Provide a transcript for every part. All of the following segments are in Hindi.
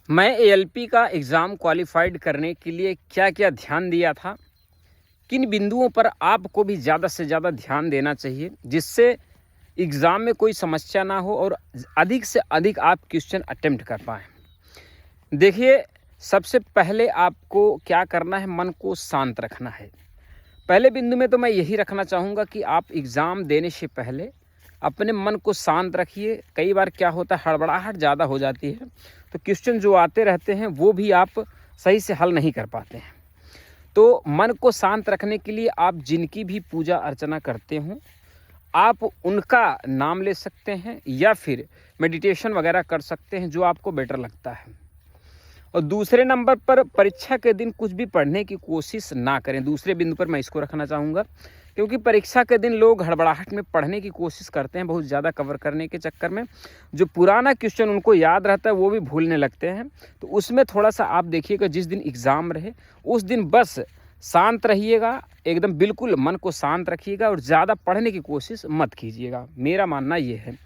मैं एएलपी का एग्ज़ाम क्वालिफाइड करने के लिए क्या क्या ध्यान दिया था, किन बिंदुओं पर आपको भी ज़्यादा से ज़्यादा ध्यान देना चाहिए जिससे एग्ज़ाम में कोई समस्या ना हो और अधिक से अधिक आप क्वेश्चन अटेम्प्ट कर पाएँ। देखिए, सबसे पहले आपको क्या करना है, मन को शांत रखना है। पहले बिंदु में तो मैं यही रखना चाहूँगा कि आप एग्ज़ाम देने से पहले अपने मन को शांत रखिए। कई बार क्या होता है, हड़बड़ाहट ज़्यादा हो जाती है, तो क्वेश्चन जो आते रहते हैं वो भी आप सही से हल नहीं कर पाते हैं। तो मन को शांत रखने के लिए आप जिनकी भी पूजा अर्चना करते हों, आप उनका नाम ले सकते हैं या फिर मेडिटेशन वगैरह कर सकते हैं, जो आपको बेटर लगता है। और दूसरे नंबर पर परीक्षा के दिन कुछ भी पढ़ने की कोशिश ना करें। दूसरे बिंदु पर मैं इसको रखना चाहूँगा, क्योंकि परीक्षा के दिन लोग हड़बड़ाहट में पढ़ने की कोशिश करते हैं, बहुत ज़्यादा कवर करने के चक्कर में जो पुराना क्वेश्चन उनको याद रहता है वो भी भूलने लगते हैं। तो उसमें थोड़ा सा आप देखिएगा, जिस दिन एग्ज़ाम रहे उस दिन बस शांत रहिएगा, एकदम बिल्कुल मन को शांत रखिएगा और ज़्यादा पढ़ने की कोशिश मत कीजिएगा। मेरा मानना ये है।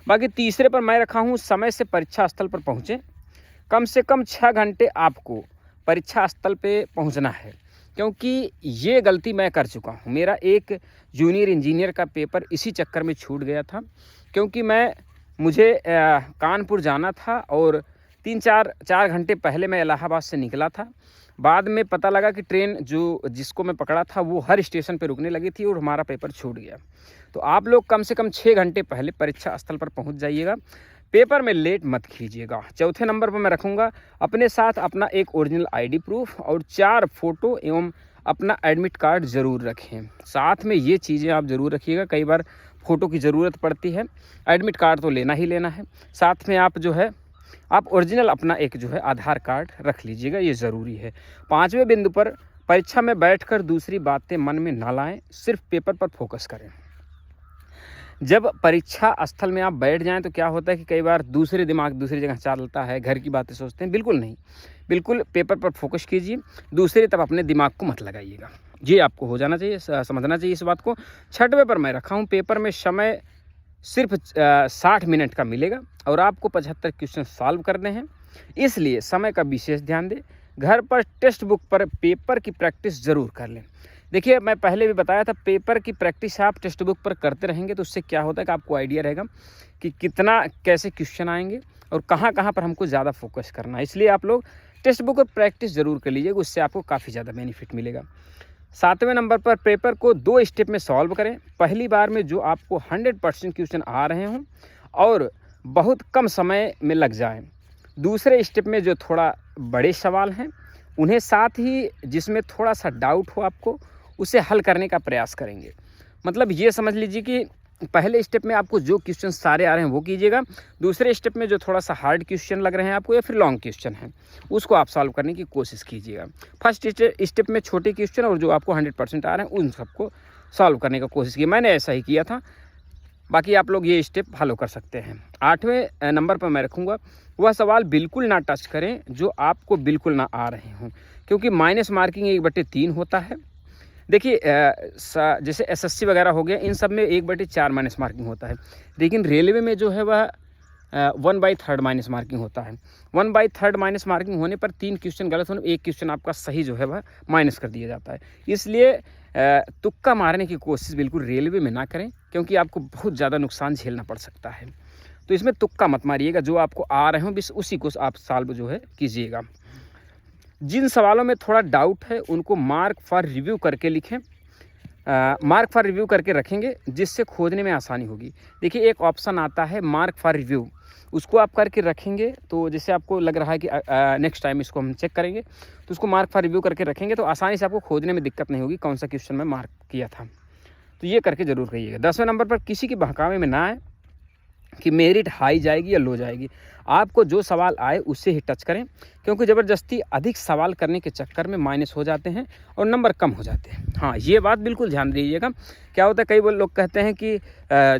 बाकी तीसरे पर मैं रखा हूँ, समय से परीक्षा स्थल पर पहुँचें। कम से कम 6 घंटे आपको परीक्षा स्थल पे पहुंचना है, क्योंकि ये गलती मैं कर चुका हूं। मेरा एक जूनियर इंजीनियर का पेपर इसी चक्कर में छूट गया था, क्योंकि मुझे कानपुर जाना था और 4 घंटे पहले मैं इलाहाबाद से निकला था। बाद में पता लगा कि ट्रेन जिसको मैं पकड़ा था वो हर स्टेशन पे रुकने लगी थी और हमारा पेपर छूट गया। तो आप लोग कम से कम 6 घंटे पहले परीक्षा स्थल पर पहुंच जाइएगा। पेपर में लेट मत कीजिएगा। चौथे नंबर पर मैं रखूँगा, अपने साथ अपना एक ओरिजिनल आईडी प्रूफ और 4 फ़ोटो एवं अपना एडमिट कार्ड ज़रूर रखें। साथ में ये चीज़ें आप ज़रूर रखिएगा, कई बार फ़ोटो की ज़रूरत पड़ती है। एडमिट कार्ड तो लेना ही लेना है। साथ में आप ओरिजिनल अपना एक आधार कार्ड रख लीजिएगा, ये ज़रूरी है। 5वें बिंदु पर, परीक्षा में बैठकर दूसरी बातें मन में ना लाएं, सिर्फ पेपर पर फोकस करें। जब परीक्षा स्थल में आप बैठ जाएं तो क्या होता है कि कई बार दिमाग दूसरी जगह चलता है, घर की बातें सोचते हैं। बिल्कुल नहीं, बिल्कुल पेपर पर फोकस कीजिए, दूसरी तरफ अपने दिमाग को मत लगाइएगा। ये आपको हो जाना चाहिए, समझना चाहिए इस बात को। 6वें पर मैं रखा हूँ, पेपर में समय सिर्फ 60 मिनट का मिलेगा और आपको 75 क्वेश्चन सॉल्व करने हैं, इसलिए समय का विशेष ध्यान दें। घर पर टेक्स्ट बुक पर पेपर की प्रैक्टिस ज़रूर कर लें। देखिए, मैं पहले भी बताया था, पेपर की प्रैक्टिस आप टेक्स्ट बुक पर करते रहेंगे तो उससे क्या होता है कि आपको आइडिया रहेगा कि कितना कैसे क्वेश्चन आएंगे और कहाँ कहाँ पर हमको ज़्यादा फोकस करना है। इसलिए आप लोग टेक्स्ट बुक पर प्रैक्टिस ज़रूर कर लीजिएगा, उससे आपको काफ़ी ज़्यादा बेनिफिट मिलेगा। 7वें नंबर पर, पेपर को 2 स्टेप में सॉल्व करें। पहली बार में जो आपको 100% क्वेश्चन आ रहे हों और बहुत कम समय में लग जाएं। दूसरे स्टेप में जो थोड़ा बड़े सवाल हैं उन्हें, साथ ही जिसमें थोड़ा सा डाउट हो आपको, उसे हल करने का प्रयास करेंगे। मतलब ये समझ लीजिए कि पहले स्टेप में आपको जो क्वेश्चन सारे आ रहे हैं वो कीजिएगा। दूसरे स्टेप में जो थोड़ा सा हार्ड क्वेश्चन लग रहे हैं आपको या फिर लॉन्ग क्वेश्चन हैं, उसको आप सॉल्व करने की कोशिश कीजिएगा। फर्स्ट स्टेप में छोटे क्वेश्चन और जो आपको 100% आ रहे हैं उन सबको सॉल्व करने का कोशिश की। मैंने ऐसा ही किया था, बाकी आप लोग ये स्टेप फॉलो कर सकते हैं। 8वें नंबर पर मैं रखूँगा, वह सवाल बिल्कुल ना टच करें जो आपको बिल्कुल ना आ रहे हों, क्योंकि माइनस मार्किंग 1/3 होता है। देखिए, जैसे एसएससी वगैरह हो गया, इन सब में 1/4 माइनस मार्किंग होता है, लेकिन रेलवे में जो है वह 1/3 माइनस मार्किंग होता है। 1/3 माइनस मार्किंग होने पर 3 क्वेश्चन गलत होने, 1 क्वेश्चन आपका सही वह माइनस कर दिया जाता है। इसलिए तुक्का मारने की कोशिश बिल्कुल रेलवे में ना करें, क्योंकि आपको बहुत ज़्यादा नुकसान झेलना पड़ सकता है। तो इसमें तुक्का मत मारिएगा, जो आपको आ रहे हो बस उसी को आप सॉल्व कीजिएगा। जिन सवालों में थोड़ा डाउट है उनको मार्क फॉर रिव्यू करके लिखें। मार्क फॉर रिव्यू करके रखेंगे जिससे खोजने में आसानी होगी। देखिए, एक ऑप्शन आता है मार्क फॉर रिव्यू, उसको आप करके रखेंगे तो जैसे आपको लग रहा है कि नेक्स्ट टाइम इसको हम चेक करेंगे, तो उसको मार्क फॉर रिव्यू करके रखेंगे तो आसानी से आपको खोजने में दिक्कत नहीं होगी कौन सा क्वेश्चन में मार्क किया था। तो ये करके ज़रूर करिएगा। 10वें नंबर पर, किसी के बहकावे में ना आए कि मेरिट हाई जाएगी या लो जाएगी। आपको जो सवाल आए उससे ही टच करें, क्योंकि ज़बरदस्ती अधिक सवाल करने के चक्कर में माइनस हो जाते हैं और नंबर कम हो जाते हैं। हाँ, ये बात बिल्कुल ध्यान दीजिएगा। क्या होता है, कई वो लोग कहते हैं कि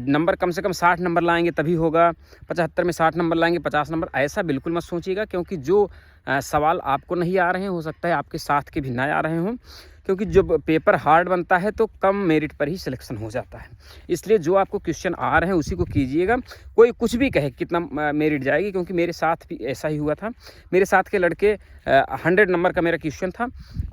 नंबर कम से कम 60 नंबर लाएंगे तभी होगा, 75 में 60 नंबर लाएंगे 50 नंबर। ऐसा बिल्कुल मत सोचिएगा, क्योंकि जो सवाल आपको नहीं आ रहे हैं हो सकता है आपके साथ के भी ना आ रहे हों। क्योंकि जब पेपर हार्ड बनता है तो कम मेरिट पर ही सिलेक्शन हो जाता है। इसलिए जो आपको क्वेश्चन आ रहे हैं उसी को कीजिएगा, कोई कुछ भी कहे कितना मेरिट जाएगी, क्योंकि मेरे साथ भी ऐसा ही हुआ था। मेरे साथ के लड़के 100 नंबर का मेरा क्वेश्चन था,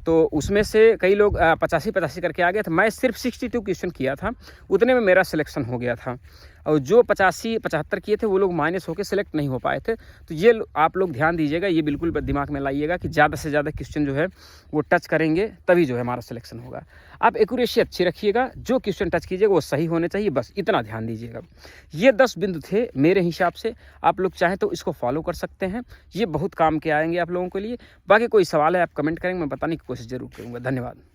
तो उसमें से कई लोग 85 करके आ गए थे। मैं सिर्फ 62 क्वेश्चन किया था, उतने में मेरा सिलेक्शन हो गया था। और जो 85-75 किए थे वो लोग माइनस होकर सिलेक्ट नहीं हो पाए थे। तो ये आप लोग ध्यान दीजिएगा, ये बिल्कुल दिमाग में लाइएगा कि ज़्यादा से ज़्यादा क्वेश्चन जो है वो टच करेंगे तभी जो है हमारा सिलेक्शन होगा। आप एक्यूरेसी अच्छी रखिएगा, जो क्वेश्चन टच कीजिएगा वो सही होने चाहिए, बस इतना ध्यान दीजिएगा। ये 10 बिंदु थे मेरे हिसाब से, आप लोग चाहें तो इसको फॉलो कर सकते हैं, ये बहुत काम के आएंगे आप लोगों के लिए। बाकी कोई सवाल है आप कमेंट करेंगे, मैं बताने की कोशिश ज़रूर करूँगा। धन्यवाद।